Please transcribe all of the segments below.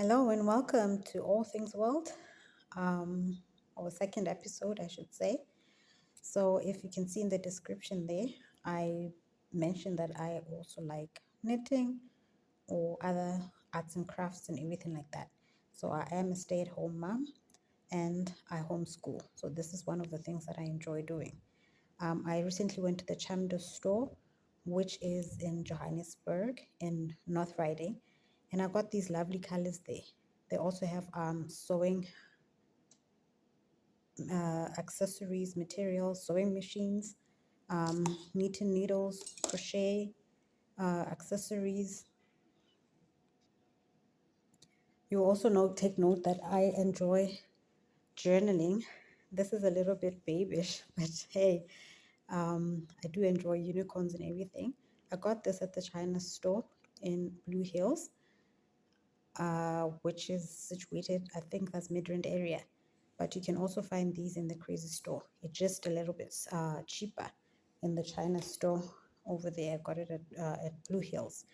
Hello and welcome to All Things World, our second episode, I should say. So, if you can see in the description there, I mentioned that I also like knitting or other arts and crafts and everything like that. So, I am a stay at home mom and I homeschool. So, this is one of the things that I enjoy doing. I recently went to the Chamdo store, which is in Johannesburg in North Riding, and I got these lovely colors there. They also have sewing accessories, materials, sewing machines, knitting needles, crochet accessories. You also take note that I enjoy journaling. This is a little bit babyish, but hey, I do enjoy unicorns and everything. I got this at the China store in Blue Hills, which is situated, I think that's Midrand area. But you can also find these in the Crazy store. It's just a little bit cheaper in the China store over there. I got it at Blue Hills.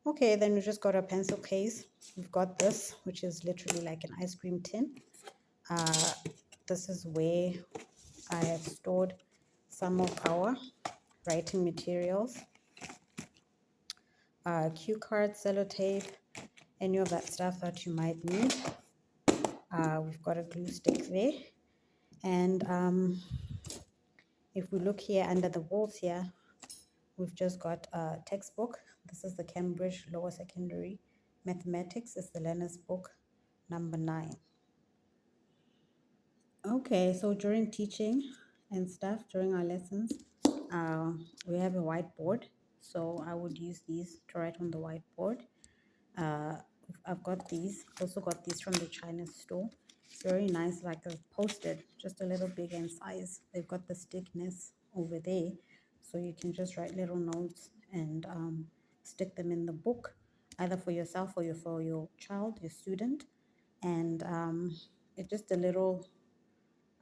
Okay, then we just got a pencil case. We've got this, which is literally like an ice cream tin. Uh, this is where I have stored some of our writing materials, cue cards, sellotape, any of that stuff that you might need. We've got a glue stick there. And if we look here under the walls here, we've just got a textbook. This is the Cambridge Lower Secondary Mathematics. It's the learner's book number 9. Okay, so during teaching and stuff, during our lessons, we have a whiteboard. So I would use these to write on the whiteboard. Uh, I've got these, also got these from the China store. Very nice, like a posted, just a little bigger in size. They've got the stickness over there, so you can just write little notes and stick them in the book, either for yourself or for your child, your student. And it's just a little,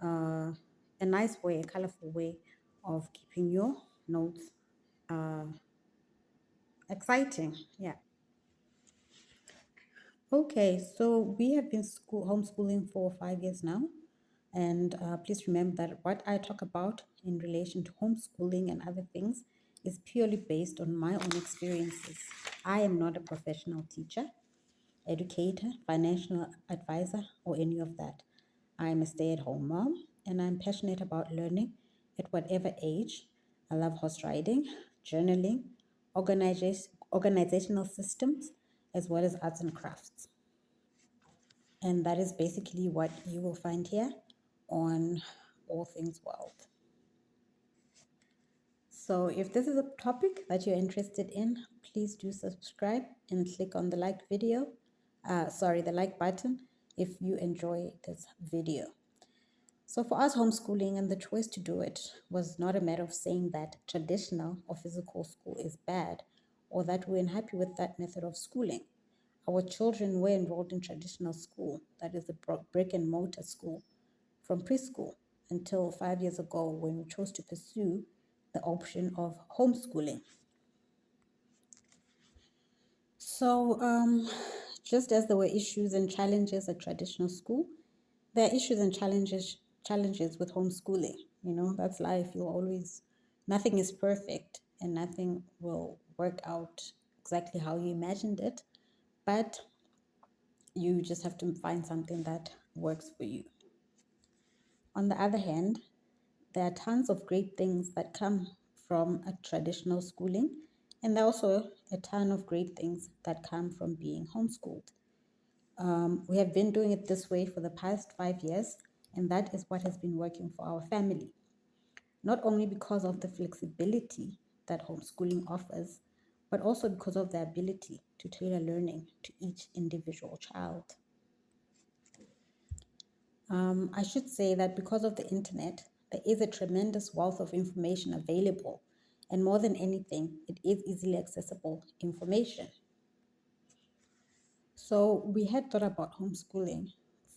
a nice way, a colorful way of keeping your notes uh, exciting. Yeah. Okay, so we have been homeschooling for 5 years now. And please remember that what I talk about in relation to homeschooling and other things is purely based on my own experiences. I am not a professional teacher, educator, financial advisor, or any of that. I am a stay at home mom and I'm passionate about learning at whatever age. I love horse riding, journaling, organizational systems, as well as arts and crafts. And that is basically what you will find here on All Things World. So if this is a topic that you're interested in, please do subscribe and click on the like video. The like button if you enjoy this video. So for us, homeschooling and the choice to do it was not a matter of saying that traditional or physical school is bad or that we're unhappy with that method of schooling. Our children were enrolled in traditional school, that is the brick and mortar school, from preschool until 5 years ago when we chose to pursue the option of homeschooling. So, just as there were issues and challenges at traditional school, there are issues and challenges with homeschooling. That's life. You'll always, nothing is perfect and nothing will work out exactly how you imagined it, but you just have to find something that works for you. On the other hand, there are tons of great things that come from a traditional schooling, and there are also a ton of great things that come from being homeschooled. We have been doing it this way for the past 5 years, and that is what has been working for our family. Not only because of the flexibility that homeschooling offers, but also because of the ability to tailor learning to each individual child. I should say that because of the internet, there is a tremendous wealth of information available. And more than anything, it is easily accessible information. So we had thought about homeschooling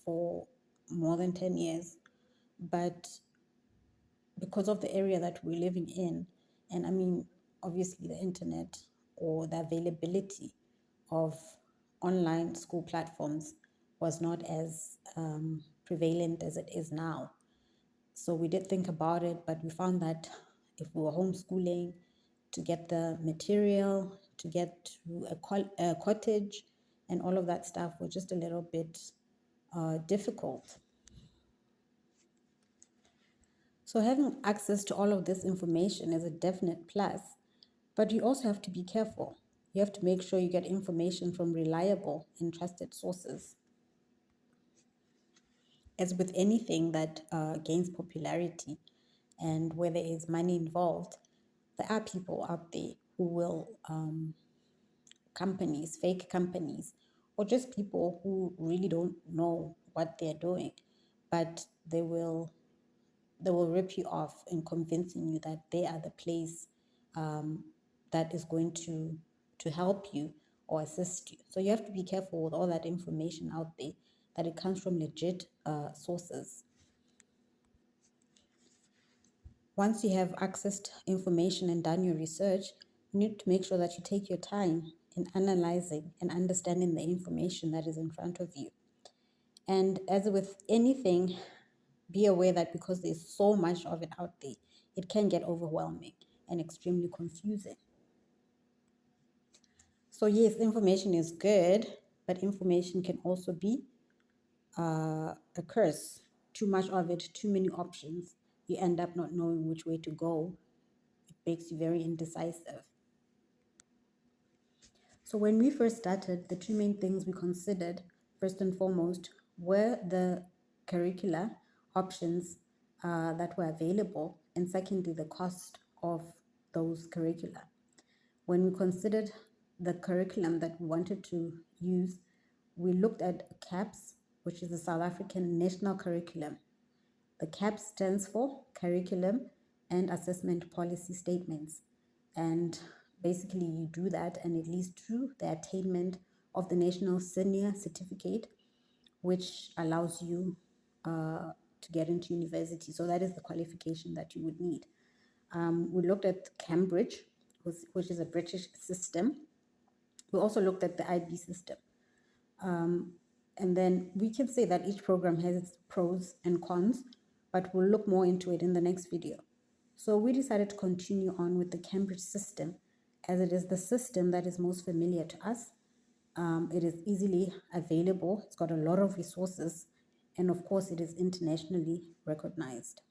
for more than 10 years, but because of the area that we're living in, and obviously the internet or the availability of online school platforms was not as prevalent as it is now. So we did think about it, but we found that if we were homeschooling, to get the material, to get to a cottage, and all of that stuff was just a little bit difficult. So having access to all of this information is a definite plus, but you also have to be careful. You have to make sure you get information from reliable and trusted sources. As with anything that gains popularity and where there is money involved, there are people out there who will, companies, fake companies, or just people who really don't know what they're doing, but they will rip you off in convincing you that they are the place um, that is going to help you or assist you. So you have to be careful with all that information out there, that it comes from legit sources. Once you have accessed information and done your research, you need to make sure that you take your time in analyzing and understanding the information that is in front of you. And as with anything, be aware that because there's so much of it out there, it can get overwhelming and extremely confusing. So yes, information is good, but information can also be a curse. Too much of it, too many options, you end up not knowing which way to go. It makes you very indecisive. So when we first started, the two main things we considered, first and foremost, were the curricula options that were available, and secondly, the cost of those curricula. When we considered the curriculum that we wanted to use, we looked at CAPS, which is the South African National Curriculum. The CAPS stands for Curriculum and Assessment Policy Statements. And basically, you do that, and it leads to the attainment of the National Senior Certificate, which allows you to get into university. So that is the qualification that you would need. We looked at Cambridge, which is a British system. We also looked at the IB system. And then we can say that each program has its pros and cons, but we'll look more into it in the next video. So we decided to continue on with the Cambridge system, as it is the system that is most familiar to us. It is easily available, it's got a lot of resources, and of course it is internationally recognized.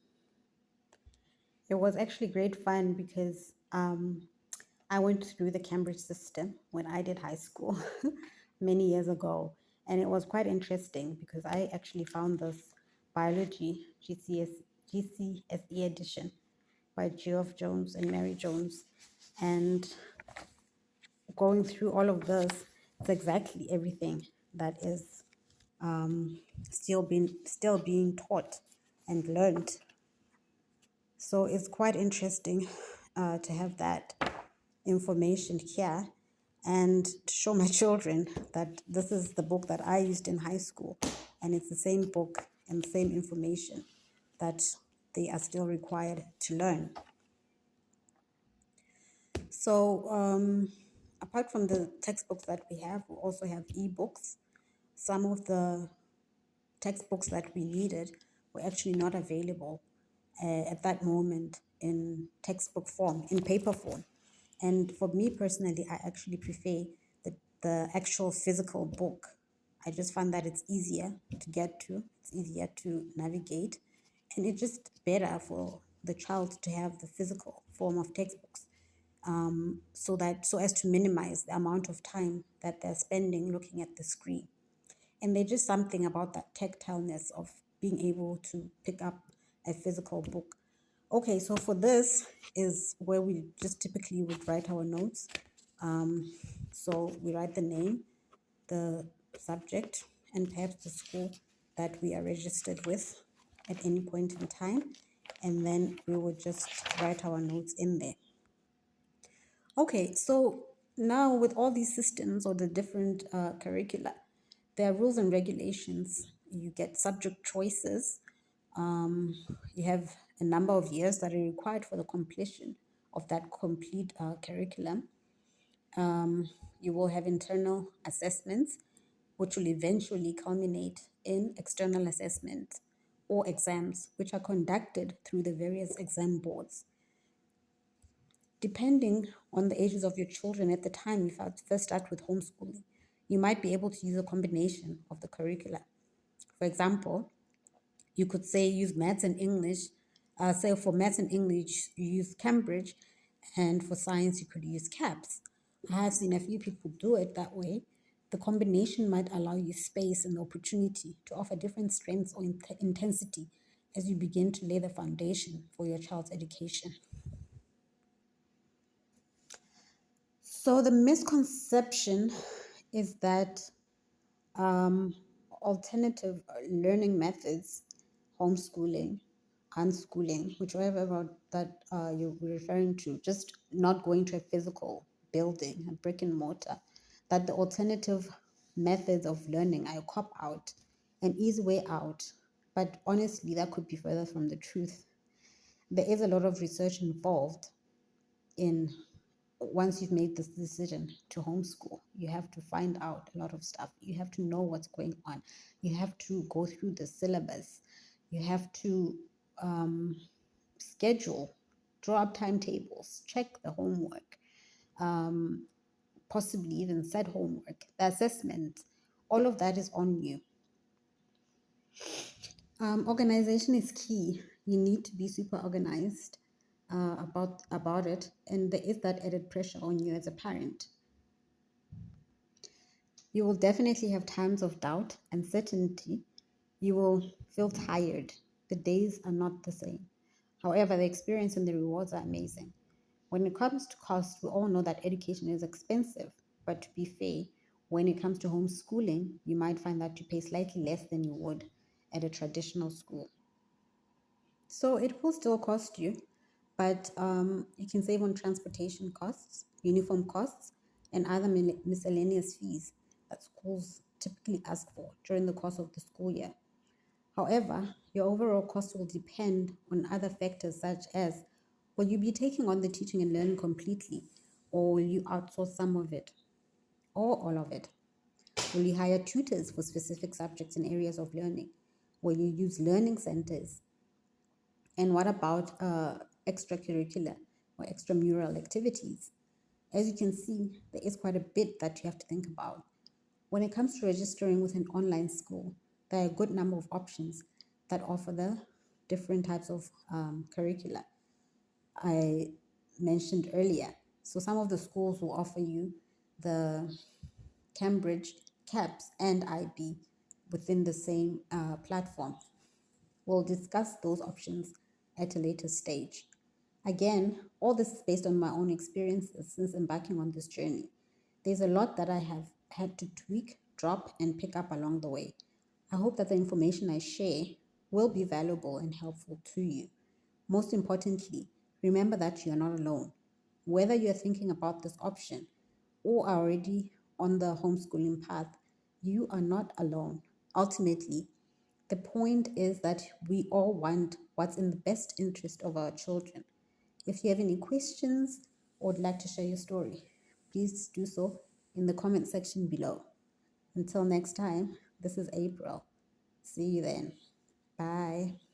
It was actually great fun because I went through the Cambridge system when I did high school many years ago. And it was quite interesting because I actually found this biology GCSE edition by Geoff Jones and Mary Jones. And going through all of this, it's exactly everything that is still being taught and learned. So it's quite interesting to have that information here and to show my children that this is the book that I used in high school, and it's the same book and the same information that they are still required to learn. So apart from the textbooks that we also have ebooks. Some of the textbooks that we needed were actually not available at that moment in textbook form, in paper form. And for me personally, I actually prefer the actual physical book. I just find that it's easier to get to, it's easier to navigate, and it's just better for the child to have the physical form of textbooks, so as to minimize the amount of time that they're spending looking at the screen. And there's just something about that tactileness of being able to pick up a physical book. Okay, so for this is where we just typically would write our notes. So we write the name, the subject, and perhaps the school that we are registered with at any point in time. And then we would just write our notes in there. Okay, so now with all these systems or the different curricula, there are rules and regulations. You get subject choices. You have a number of years that are required for the completion of that complete curriculum. you will have internal assessments, which will eventually culminate in external assessment or exams, which are conducted through the various exam boards. Depending on the ages of your children at the time you first start with homeschooling, you might be able to use a combination of the curricula. For example, you could say use maths and English. Say for maths and English, you use Cambridge, and for science, you could use CAPS. I have seen a few people do it that way. The combination might allow you space and opportunity to offer different strengths or intensity as you begin to lay the foundation for your child's education. So, the misconception is that um, alternative learning methods, homeschooling, unschooling, whichever that you're referring to, just not going to a physical building, a brick and mortar, that the alternative methods of learning are a cop out, an easy way out. But honestly, that could be further from the truth. There is a lot of research involved in once you've made this decision to homeschool, you have to find out a lot of stuff. You have to know what's going on. You have to go through the syllabus. You have to schedule, draw up timetables, check the homework, um, possibly even set homework, the assessment. All of that is on you. Organization is key. You need to be super organized about it, and there is that added pressure on you as a parent. You will definitely have times of doubt, uncertainty. You will feel tired. The days are not the same. However, the experience and the rewards are amazing. When it comes to cost, we all know that education is expensive. But to be fair, when it comes to homeschooling, you might find that you pay slightly less than you would at a traditional school. So it will still cost you, but you can save on transportation costs, uniform costs, and other miscellaneous fees that schools typically ask for during the course of the school year. However, your overall cost will depend on other factors such as, will you be taking on the teaching and learning completely, or will you outsource some of it, or all of it? Will you hire tutors for specific subjects and areas of learning? Will you use learning centers? And what about extracurricular or extramural activities? As you can see, there is quite a bit that you have to think about. When it comes to registering with an online school, there are a good number of options that offer the different types of curricula I mentioned earlier. So some of the schools will offer you the Cambridge, CAPS, and IB within the same platform. We'll discuss those options at a later stage. Again, all this is based on my own experiences since embarking on this journey. There's a lot that I have had to tweak, drop, and pick up along the way. I hope that the information I share will be valuable and helpful to you. Most importantly, remember that you're not alone. Whether you're thinking about this option or are already on the homeschooling path, you are not alone. Ultimately, the point is that we all want what's in the best interest of our children. If you have any questions or would like to share your story, please do so in the comment section below. Until next time, this is April. See you then. Bye.